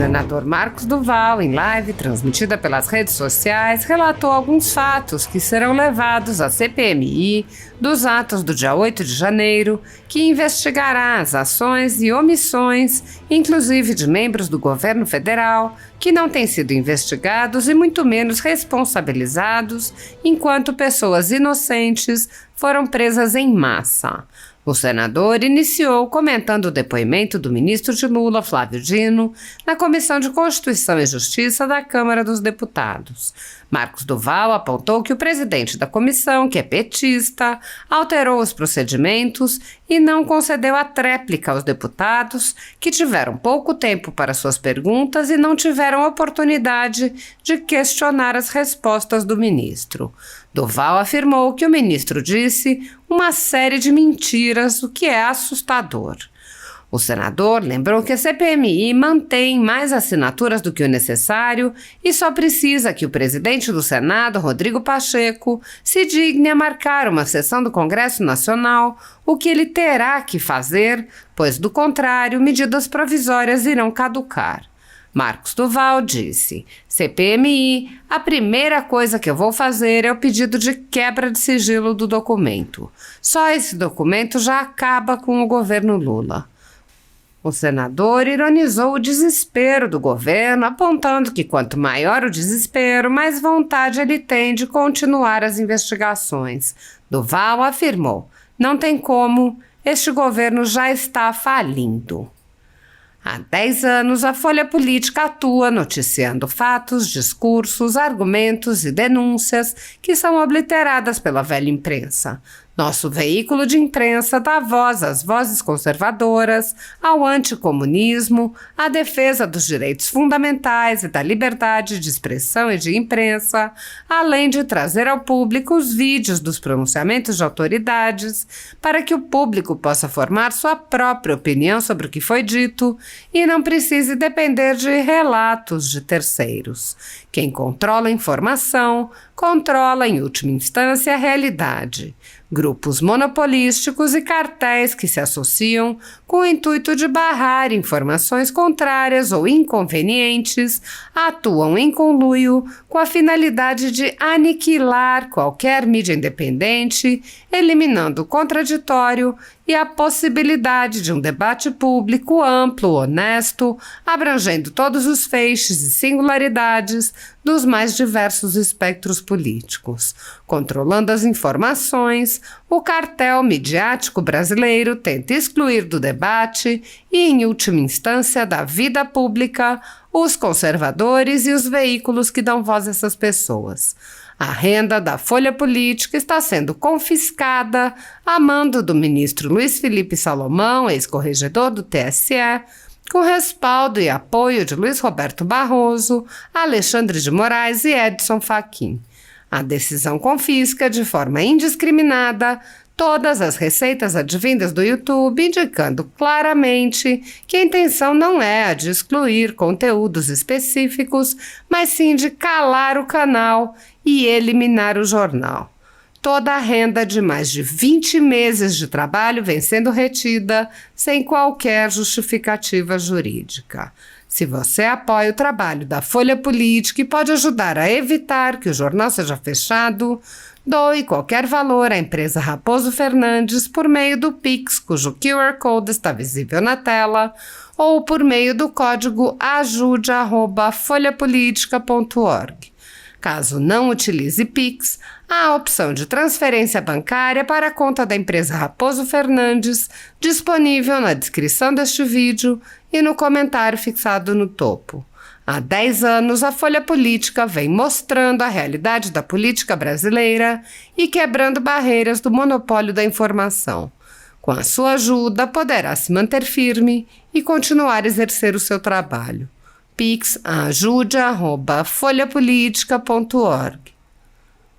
senador Marcos Duval, em live transmitida pelas redes sociais, relatou alguns fatos que serão levados à CPMI dos atos do dia 8 de janeiro, que investigará as ações e omissões, inclusive de membros do governo federal, que não têm sido investigados e muito menos responsabilizados, enquanto pessoas inocentes foram presas em massa. O senador iniciou comentando o depoimento do ministro de Lula, Flávio Dino, na Comissão de Constituição e Justiça da Câmara dos Deputados. Marcos Duval apontou que o presidente da comissão, que é petista, alterou os procedimentos e não concedeu a tréplica aos deputados, que tiveram pouco tempo para suas perguntas e não tiveram oportunidade de questionar as respostas do ministro. Duval afirmou que o ministro disse uma série de mentiras, o que é assustador. O senador lembrou que a CPMI mantém mais assinaturas do que o necessário e só precisa que o presidente do Senado, Rodrigo Pacheco, se digne a marcar uma sessão do Congresso Nacional, o que ele terá que fazer, pois, do contrário, medidas provisórias irão caducar. Marcos Duval disse: CPMI, a primeira coisa que eu vou fazer é o pedido de quebra de sigilo do documento. Só esse documento já acaba com o governo Lula. O senador ironizou o desespero do governo, apontando que quanto maior o desespero, mais vontade ele tem de continuar as investigações. Duval afirmou: não tem como, este governo já está falindo. Há 10 anos, a Folha Política atua noticiando fatos, discursos, argumentos e denúncias que são obliteradas pela velha imprensa. Nosso veículo de imprensa dá voz às vozes conservadoras, ao anticomunismo, à defesa dos direitos fundamentais e da liberdade de expressão e de imprensa, além de trazer ao público os vídeos dos pronunciamentos de autoridades, para que o público possa formar sua própria opinião sobre o que foi dito e não precise depender de relatos de terceiros. Quem controla a informação, controla, em última instância, a realidade. Grupos monopolísticos e cartéis que se associam com o intuito de barrar informações contrárias ou inconvenientes atuam em conluio com a finalidade de aniquilar qualquer mídia independente, eliminando o contraditório e a possibilidade de um debate público amplo, honesto, abrangendo todos os feixes e singularidades dos mais diversos espectros políticos. Controlando as informações, o cartel midiático brasileiro tenta excluir do debate e, em última instância, da vida pública, os conservadores e os veículos que dão voz a essas pessoas. A renda da Folha Política está sendo confiscada a mando do ministro Luiz Felipe Salomão, ex-corregedor do TSE, com respaldo e apoio de Luiz Roberto Barroso, Alexandre de Moraes e Edson Fachin. A decisão confisca de forma indiscriminada todas as receitas advindas do YouTube, indicando claramente que a intenção não é a de excluir conteúdos específicos, mas sim de calar o canal e eliminar o jornal. Toda a renda de mais de 20 meses de trabalho vem sendo retida sem qualquer justificativa jurídica. Se você apoia o trabalho da Folha Política e pode ajudar a evitar que o jornal seja fechado, doe qualquer valor à empresa Raposo Fernandes por meio do Pix, cujo QR Code está visível na tela, ou por meio do código ajude@folhapolitica.org. Caso não utilize Pix, há a opção de transferência bancária para a conta da empresa Raposo Fernandes, disponível na descrição deste vídeo e no comentário fixado no topo. Há 10 anos, a Folha Política vem mostrando a realidade da política brasileira e quebrando barreiras do monopólio da informação. Com a sua ajuda, poderá se manter firme e continuar a exercer o seu trabalho. Pix ajude@folhapolitica.org.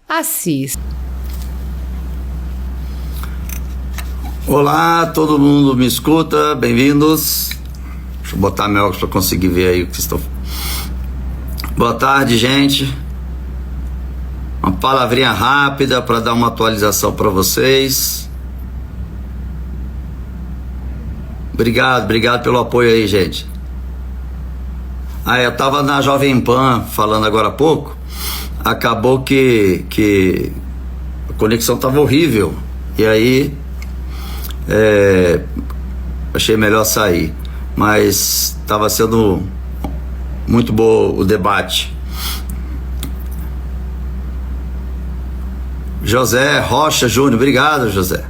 Assista. Olá, todo mundo me escuta, bem-vindos. Deixa eu botar meu óculos para conseguir ver aí o que estou. Boa tarde, gente. Uma palavrinha rápida para dar uma atualização para vocês. Obrigado pelo apoio aí, gente. Aí eu tava na Jovem Pan falando agora há pouco, acabou que a conexão tava horrível, e aí achei melhor sair, mas tava sendo muito bom o debate. José Rocha Júnior, obrigado, José,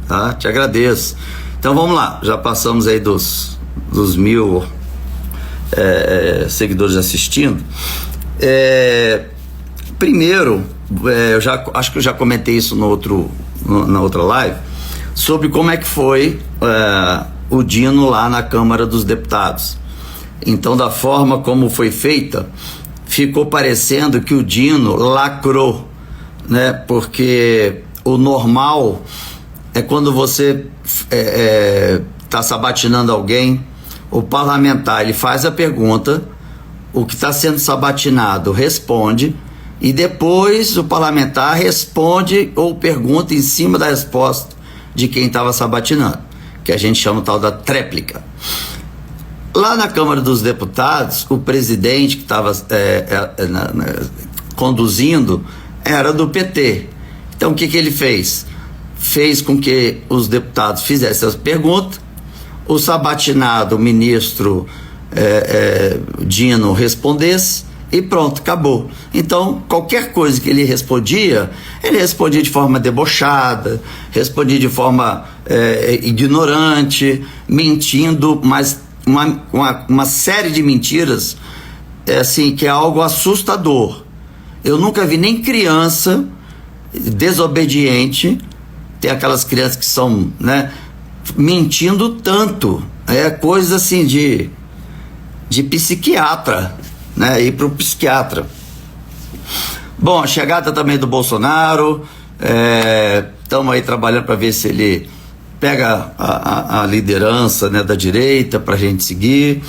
tá? Te agradeço. Então vamos lá, já passamos aí dos 1000 seguidores assistindo. Primeiro, acho que eu já comentei isso na outra live, sobre como é que foi o Dino lá na Câmara dos Deputados. Então, da forma como foi feita, ficou parecendo que o Dino lacrou, né? Porque o normal é quando você está sabatinando alguém, o parlamentar ele faz a pergunta, o que está sendo sabatinado responde, e depois o parlamentar responde ou pergunta em cima da resposta de quem estava sabatinando, que a gente chama tal da tréplica. Lá na Câmara dos Deputados, o presidente que estava conduzindo era do PT. Então o que ele fez? Fez com que os deputados fizessem as perguntas, o sabatinado, o ministro Dino, respondesse e pronto, acabou. Então, qualquer coisa que ele respondia de forma debochada, respondia de forma ignorante, mentindo, mas uma série de mentiras, assim, que é algo assustador. Eu nunca vi nem criança desobediente, tem aquelas crianças que são, né, mentindo tanto, coisa assim de psiquiatra, né, ir pro psiquiatra. Bom, a chegada também do Bolsonaro, estamos aí trabalhando para ver se ele pega a liderança, né, da direita para a gente seguir.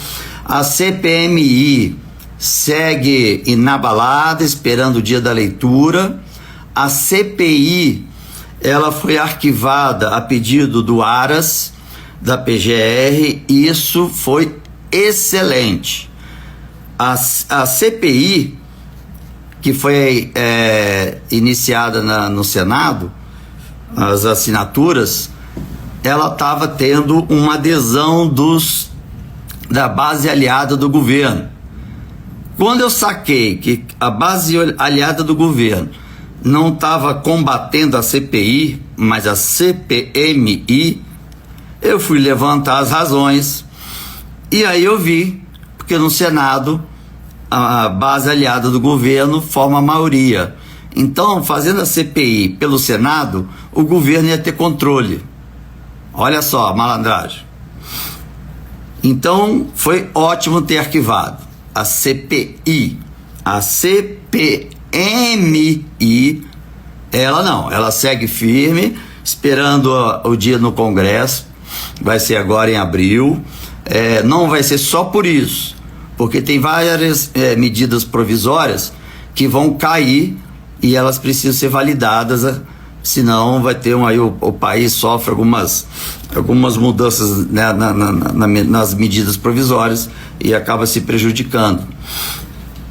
A CPMI segue inabalada, esperando o dia da leitura. A CPI, ela foi arquivada a pedido do Aras, da PGR, e isso foi excelente. A CPI, que foi iniciada no Senado, as assinaturas, ela estava tendo uma adesão da base aliada do governo. Quando eu saquei que a base aliada do governo não estava combatendo a CPI, mas a CPMI, eu fui levantar as razões, e aí eu vi, porque no Senado a base aliada do governo forma a maioria. Então, fazendo a CPI pelo Senado, o governo ia ter controle. Olha só a malandragem. Então, foi ótimo ter arquivado a CPI. A CPMI, ela não, ela segue firme, esperando o dia no Congresso, vai ser agora em abril. Não vai ser só por isso, porque tem várias medidas provisórias que vão cair e elas precisam ser validadas, senão vai ter o país sofre algumas mudanças, né, nas medidas provisórias e acaba se prejudicando.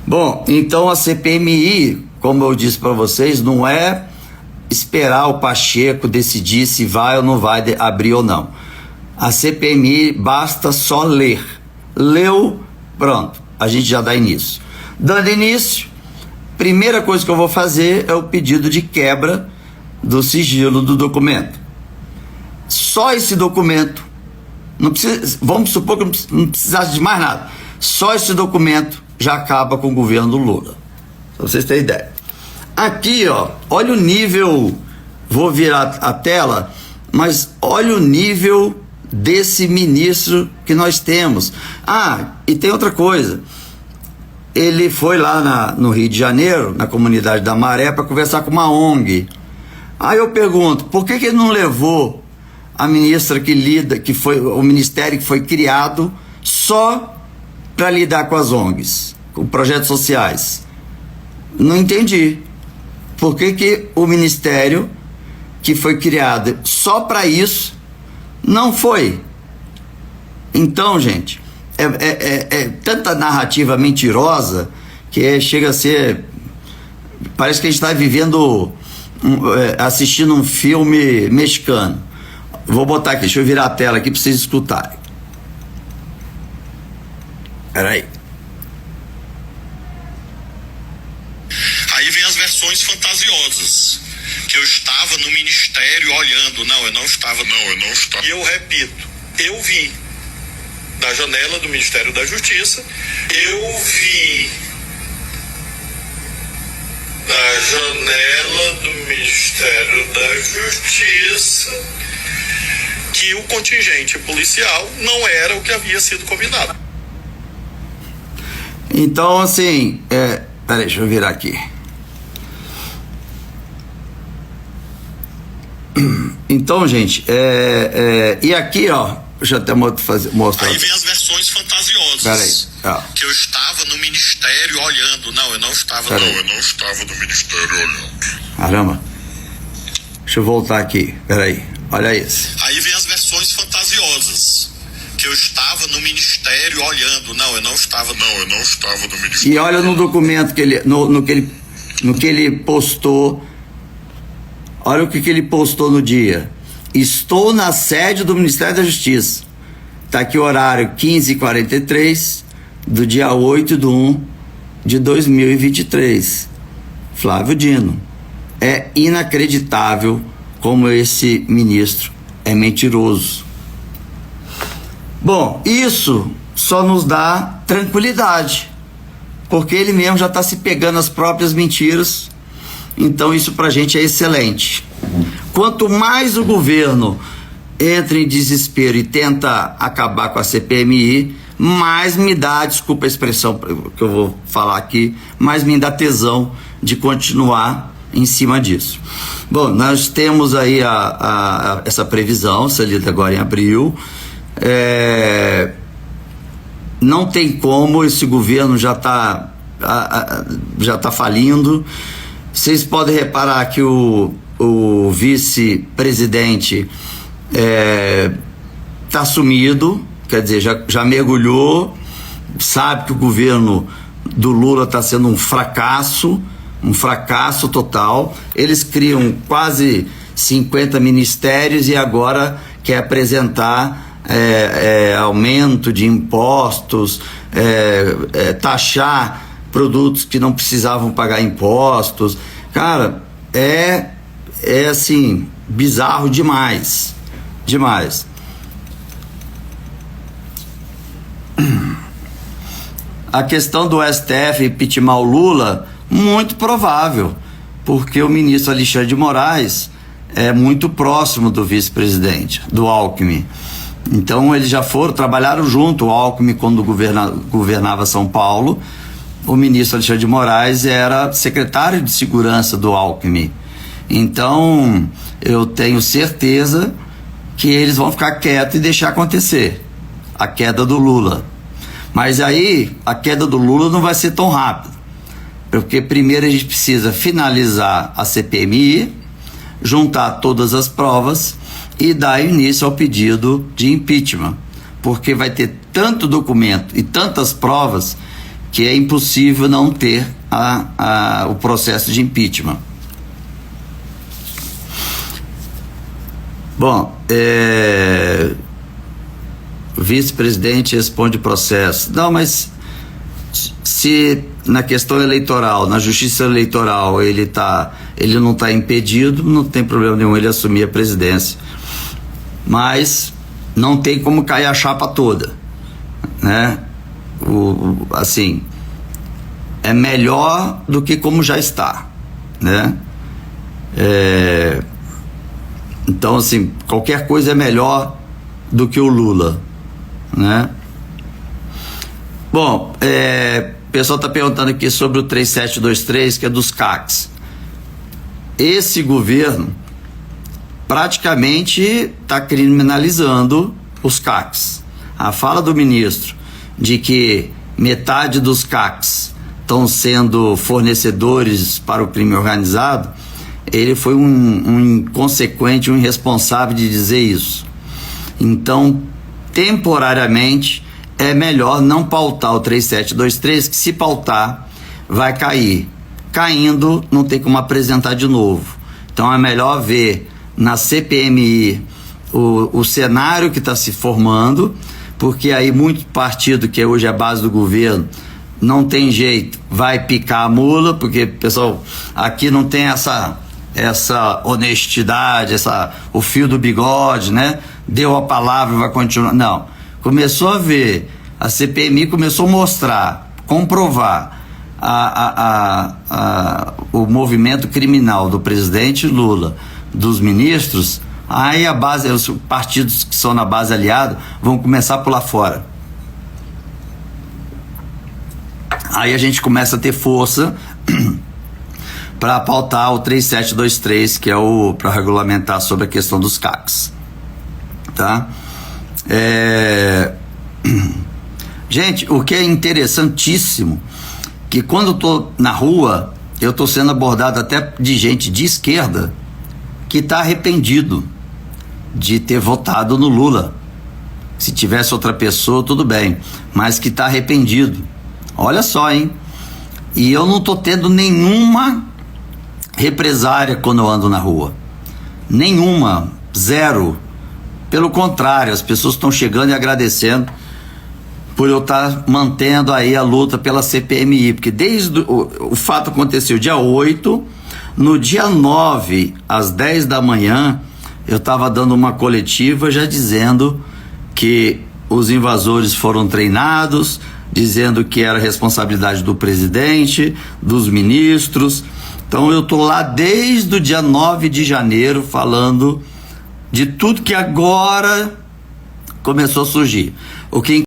Bom, então a CPMI, como eu disse para vocês, não é esperar o Pacheco decidir se vai ou não vai abrir ou não. A CPMI basta só ler. Leu, pronto, a gente já dá início. Dando início, primeira coisa que eu vou fazer é o pedido de quebra do sigilo do documento. Só esse documento, não precisa, vamos supor que não precisasse de mais nada, só esse documento já acaba com o governo do Lula, pra vocês terem ideia. Aqui, ó, olha o nível, vou virar a tela, mas olha o nível desse ministro que nós temos. E tem outra coisa, ele foi lá no Rio de Janeiro, na comunidade da Maré, para conversar com uma ONG. Aí eu pergunto, por que ele não levou a ministra que foi o ministério que foi criado só para lidar com as ONGs, com projetos sociais? Não entendi. Por que o ministério que foi criado só para isso não foi? Então, gente, é tanta narrativa mentirosa que chega a ser... Parece que a gente está vivendo, assistindo um filme mexicano. Vou botar aqui, deixa eu virar a tela aqui para vocês escutarem. Peraí. Aí vem as versões fantasiosas. Que eu estava no ministério olhando. Não, eu não estava. E eu repito, eu vi da janela do Ministério da Justiça, eu vi da janela do Ministério da Justiça que o contingente policial não era o que havia sido combinado. Então, assim, peraí, deixa eu virar aqui. Então, gente, e aqui, ó, deixa eu até mostrar. Aí vem as versões fantasiosas. Peraí, ó. Que eu estava no ministério olhando. Não, eu não estava. Peraí. Não, eu não estava no ministério olhando. Caramba. Deixa eu voltar aqui, peraí. Olha isso. Aí vem as versões fantasiosas. Que eu estava no ministério olhando. Não, eu não estava. Não, eu não estava no ministério. E olha no documento que ele, no que ele postou. Olha o que ele postou no dia. Estou na sede do Ministério da Justiça. Está aqui o horário 15h43 do dia 8/1/2023. Flávio Dino. É inacreditável como esse ministro é mentiroso. Bom, isso só nos dá tranquilidade, porque ele mesmo já está se pegando as próprias mentiras. Então isso pra gente é excelente. Quanto mais o governo entra em desespero e tenta acabar com a CPMI, mais me dá, desculpa a expressão que eu vou falar aqui, mais me dá tesão de continuar em cima disso. Bom, nós temos aí essa previsão, salida agora em abril. Não tem como, esse governo já está falindo. Vocês podem reparar que o vice-presidente está sumido, quer dizer, já mergulhou, sabe que o governo do Lula está sendo um fracasso total. Eles criam quase 50 ministérios e agora quer apresentar aumento de impostos, taxar produtos que não precisavam pagar impostos. Cara, é assim, bizarro demais. A questão do STF impeachment o Lula, muito provável, porque o ministro Alexandre de Moraes é muito próximo do vice-presidente, do Alckmin. Então eles já trabalharam junto. O Alckmin, quando governava São Paulo, o ministro Alexandre de Moraes era secretário de segurança do Alckmin. Então, eu tenho certeza que eles vão ficar quietos e deixar acontecer a queda do Lula. Mas aí, a queda do Lula não vai ser tão rápida, porque primeiro a gente precisa finalizar a CPMI, juntar todas as provas e dar início ao pedido de impeachment, porque vai ter tanto documento e tantas provas que é impossível não ter o processo de impeachment. Bom, o vice-presidente responde processo. Não, mas se na questão eleitoral, na justiça eleitoral, ele não está impedido, não tem problema nenhum ele assumir a presidência. Mas não tem como cair a chapa toda, né? Assim, é melhor do que como já está, né? Então, assim, qualquer coisa é melhor do que o Lula, né? Bom, o pessoal está perguntando aqui sobre o 3723, que é dos CACs. Esse governo praticamente está criminalizando os CACs. A fala do ministro de que metade dos CACs estão sendo fornecedores para o crime organizado, ele foi um inconsequente, um irresponsável de dizer isso. Então, temporariamente, é melhor não pautar o 3723, que se pautar vai cair. Caindo, não tem como apresentar de novo. Então é melhor ver na CPMI o cenário que está se formando, porque aí muito partido que hoje é a base do governo não tem jeito, vai picar a mula, porque, pessoal, aqui não tem essa honestidade, o fio do bigode, né? Deu a palavra e vai continuar. Não. Começou a ver, a CPMI começou a mostrar, comprovar o movimento criminal do presidente Lula, dos ministros, aí a base, os partidos que são na base aliada vão começar a pular fora. Aí a gente começa a ter força para pautar o 3723, que é para regulamentar sobre a questão dos CACs, tá? Gente, o que é interessantíssimo, que quando eu tô na rua, eu tô sendo abordado até de gente de esquerda que tá arrependido de ter votado no Lula. Se tivesse outra pessoa, tudo bem, mas que tá arrependido. Olha só, hein? E eu não tô tendo nenhuma represária quando eu ando na rua. Nenhuma. Zero. Pelo contrário, as pessoas estão chegando e agradecendo por eu estar mantendo aí a luta pela CPMI, porque desde o fato aconteceu dia 8, no dia 9, às 10 da manhã, eu estava dando uma coletiva já dizendo que os invasores foram treinados, dizendo que era responsabilidade do presidente, dos ministros. Então eu tô lá desde o dia 9 de janeiro falando de tudo que agora começou a surgir. O que